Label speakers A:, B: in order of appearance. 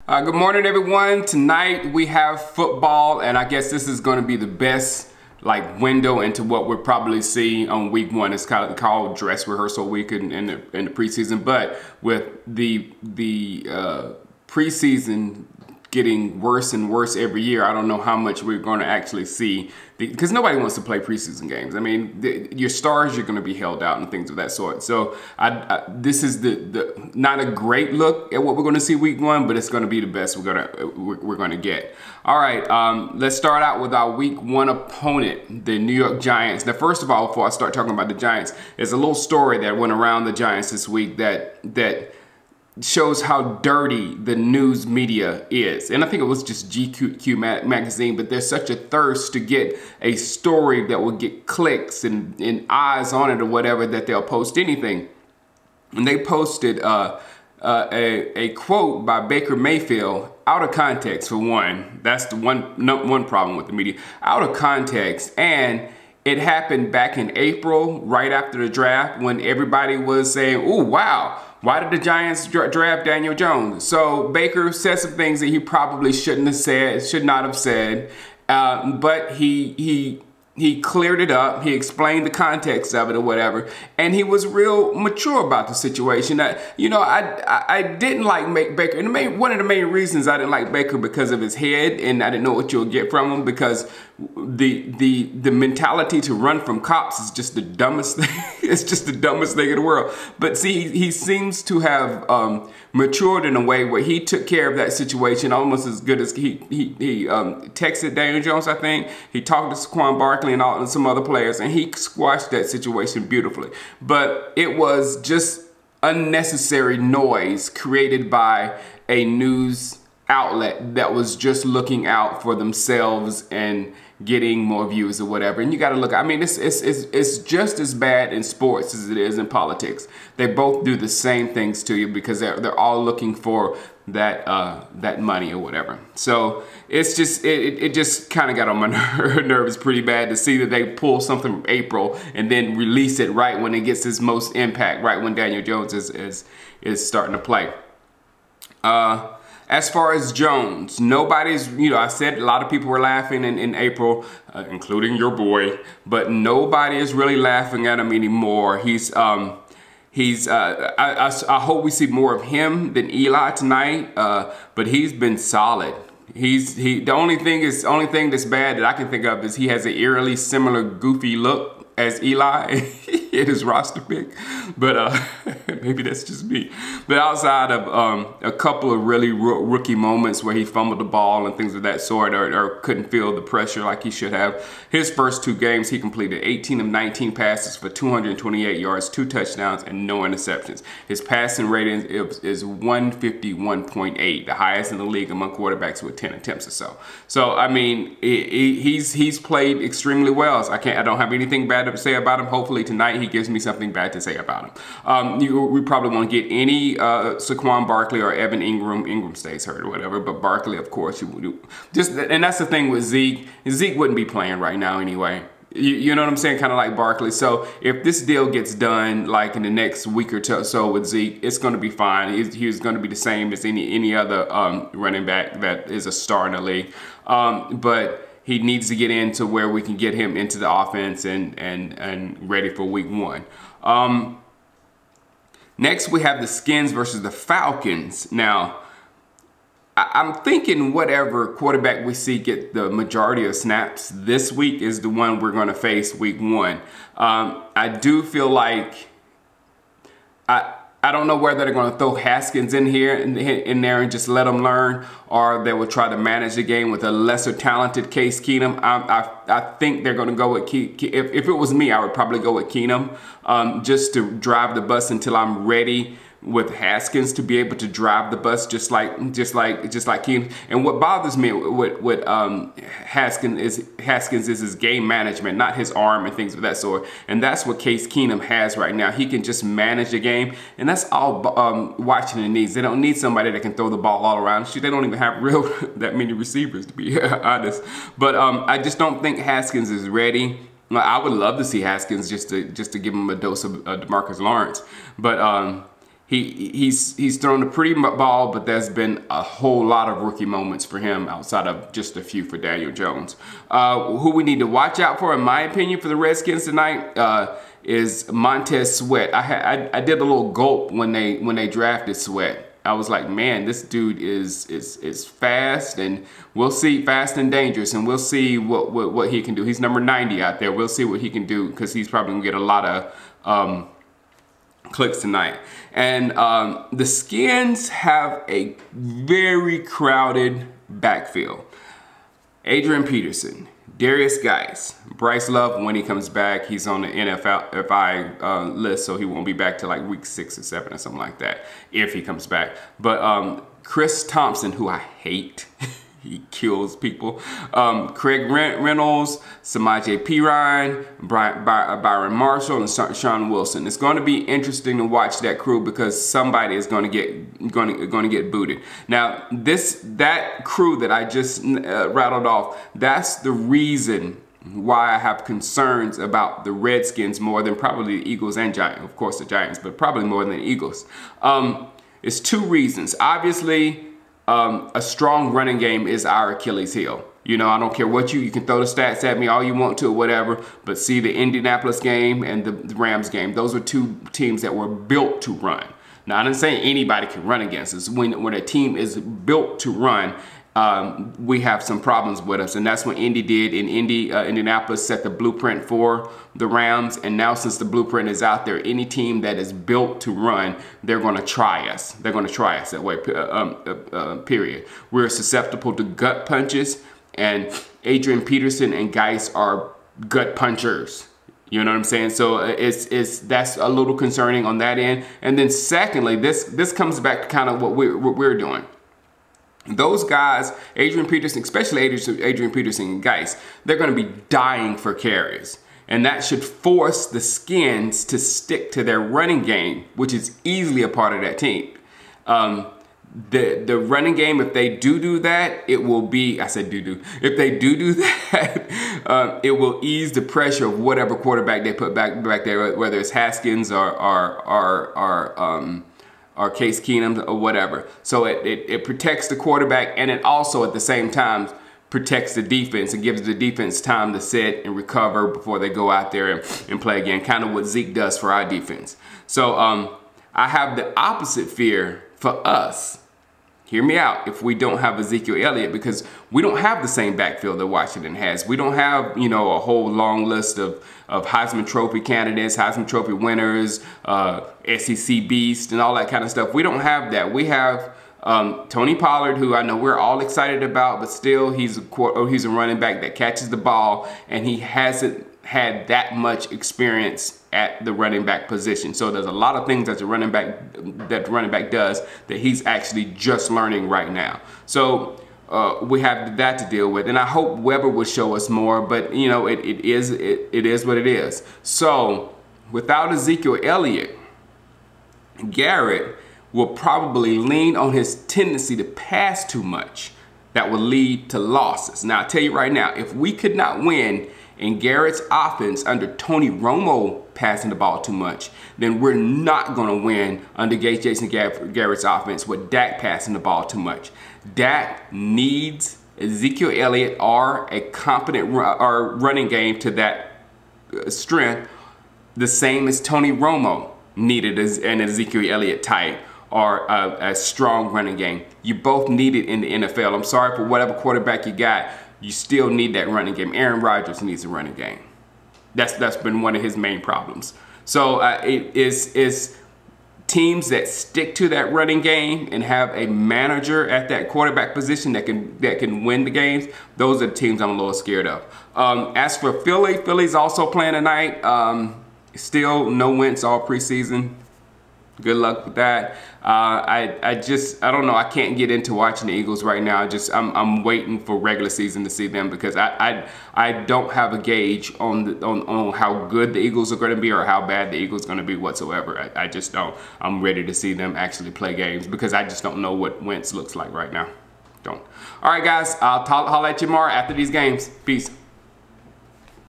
A: Good morning, everyone. Tonight we have football, and I guess this is going to be the best window into what we'll probably see on week one. It's called Dress Rehearsal week in the preseason, but with the preseason getting worse and worse every year, I don't know how much we're going to actually see, because nobody wants to play preseason games. I mean, your stars are going to be held out and things of that sort. So this is the not a great look at what we're going to see week one, but it's going to be the best we're going to get. All right, let's start out with our week one opponent, the New York Giants. Now, first of all, before I start talking about the Giants, there's a little story that went around the Giants this week that shows how dirty the news media is. And I think it was just GQ magazine, but there's such a thirst to get a story that will get clicks and eyes on it or whatever, that they'll post anything. And they posted a quote by Baker Mayfield out of context, for one. That's the one problem with the media. Out of context. And it happened back in April, right after the draft, when everybody was saying, "Oh, wow, why did the Giants draft Daniel Jones?" So Baker said some things that he probably shouldn't have said, should not have said, but he cleared it up. He explained the context of it or whatever, and he was real mature about the situation. I didn't like Baker, and one of the main reasons I didn't like Baker because of his head, and I didn't know what you'll get from him, because the mentality to run from cops is just the dumbest thing. It's just the dumbest thing in the world. But see, he seems to have matured in a way where he took care of that situation almost as good as he texted Daniel Jones, I think. He talked to Saquon Barkley and some other players, and he squashed that situation beautifully. But it was just unnecessary noise created by a news outlet that was just looking out for themselves and getting more views or whatever. And you got to look, I mean, it's just as bad in sports as it is in politics. They both do the same things to you because they're all looking for that money or whatever. So it's just it just kind of got on my nerves pretty bad to see that they pull something from April and then release it right when it gets its most impact, right when Daniel Jones is starting to play. As far as Jones, nobody's, I said a lot of people were laughing in April, including your boy, but nobody is really laughing at him anymore. I hope we see more of him than Eli tonight, but he's been solid. The only thing that's bad that I can think of is he has an eerily similar goofy look as Eli in his roster pick, but maybe that's just me. But outside of a couple of really rookie moments where he fumbled the ball and things of that sort, or couldn't feel the pressure like he should have, his first two games he completed 18 of 19 passes for 228 yards, 2 touchdowns, and no interceptions. His passing rating is 151.8, the highest in the league among quarterbacks with 10 attempts or so. So I mean, he's played extremely well. So I don't have anything bad to say about him. Hopefully tonight he gives me something bad to say about him. We probably won't get any Saquon Barkley or Evan Ingram. Ingram stays hurt or whatever, but Barkley, of course, and that's the thing with Zeke. Zeke wouldn't be playing right now anyway. You know what I'm saying? Kind of like Barkley. So if this deal gets done like in the next week or so with Zeke, it's going to be fine. He's going to be the same as any other running back that is a star in the league. But he needs to get into where we can get him into the offense and ready for week one. Next, we have the Skins versus the Falcons. Now, I'm thinking whatever quarterback we see get the majority of snaps this week is the one we're going to face week one. I do feel like I don't know whether they're going to throw Haskins in there and just let him learn, or they will try to manage the game with a lesser talented Case Keenum. I think they're going to go with if it was me, I would probably go with Keenum, just to drive the bus until I'm ready with Haskins to be able to drive the bus just like Keenum. And what bothers me with Haskins is his game management, not his arm and things of that sort. And that's what Case Keenum has right now. He can just manage the game, and that's all Washington needs. They don't need somebody that can throw the ball all around. They don't even have that many receivers, to be honest. But I just don't think Haskins is ready. I would love to see Haskins just to give him a dose of DeMarcus Lawrence, but He's thrown a pretty ball, but there's been a whole lot of rookie moments for him outside of just a few for Daniel Jones. Who we need to watch out for, in my opinion, for the Redskins tonight is Montez Sweat. I did a little gulp when they drafted Sweat. I was like, man, this dude is fast, and we'll see, fast and dangerous, and we'll see what he can do. He's number 90 out there. We'll see what he can do, because he's probably gonna get a lot of clicks tonight. And the Skins have a very crowded backfield. Adrian Peterson, Darius Geis, Bryce Love, when he comes back, he's on the NFL list, so he won't be back till like week 6 or 7 or something like that, if he comes back. But Chris Thompson, who I hate, he kills people. Craig Reynolds, Samaje Perine, Byron Marshall, and Sean Wilson. It's going to be interesting to watch that crew, because somebody is going to get booted. Now, that crew that I just rattled off, that's the reason why I have concerns about the Redskins more than probably the Eagles and Giants. Of course, the Giants, but probably more than the Eagles. It's 2 reasons. Obviously, a strong running game is our Achilles heel. You know, I don't care what you can throw the stats at me all you want to or whatever, but see the Indianapolis game and the Rams game. Those are 2 teams that were built to run. Now, I didn't say anybody can run against us. When a team is built to run, we have some problems with us, and that's what Indy did. In Indianapolis set the blueprint for the Rams, and now since the blueprint is out there, any team that is built to run, they're going to try us. They're going to try us that way, period. We're susceptible to gut punches, and Adrian Peterson and Geis are gut punchers. You know what I'm saying? So that's a little concerning on that end. And then secondly, this comes back to kind of what we're doing. Those guys, Adrian Peterson, especially Adrian Peterson and Geis, they're going to be dying for carries. And that should force the Skins to stick to their running game, which is easily a part of that team. The running game, if they do that, it will be, I said do. If they do that, it will ease the pressure of whatever quarterback they put back there, whether it's Haskins or Case Keenum or whatever. So it protects the quarterback, and it also at the same time protects the defense and gives the defense time to sit and recover before they go out there and play again, kind of what Zeke does for our defense. So I have the opposite fear for us. Hear me out. If we don't have Ezekiel Elliott, because we don't have the same backfield that Washington has. We don't have, you know, a whole long list of Heisman Trophy candidates, Heisman Trophy winners, SEC beast, and all that kind of stuff. We don't have that. We have Tony Pollard, who I know we're all excited about, but still he's a running back that catches the ball, and he hasn't had that much experience at the running back position. So there's a lot of things that the running back does that he's actually just learning right now. So we have that to deal with, and I hope Weber will show us more, but you know, it is what it is. So without Ezekiel Elliott, Garrett will probably lean on his tendency to pass too much. That will lead to losses. Now, I'll tell you right now, if we could not win in Garrett's offense under Tony Romo passing the ball too much, then we're not going to win under Jason Garrett's offense with Dak passing the ball too much. Dak needs Ezekiel Elliott or a competent running game to that strength, the same as Tony Romo needed an Ezekiel Elliott type or a strong running game. You both need it in the NFL. I'm sorry for whatever quarterback you got. You still need that running game. Aaron Rodgers needs a running game. That's been one of his main problems. So it is teams that stick to that running game and have a manager at that quarterback position that can win the games. Those are the teams I'm a little scared of. As for Philly's also playing tonight. Still no wins all preseason. Good luck with that. I don't know. I can't get into watching the Eagles right now. I'm waiting for regular season to see them, because I don't have a gauge on how good the Eagles are going to be or how bad the Eagles are going to be whatsoever. I just don't. I'm ready to see them actually play games, because I just don't know what Wentz looks like right now. Don't. All right, guys. I'll holler at you tomorrow after these games. Peace.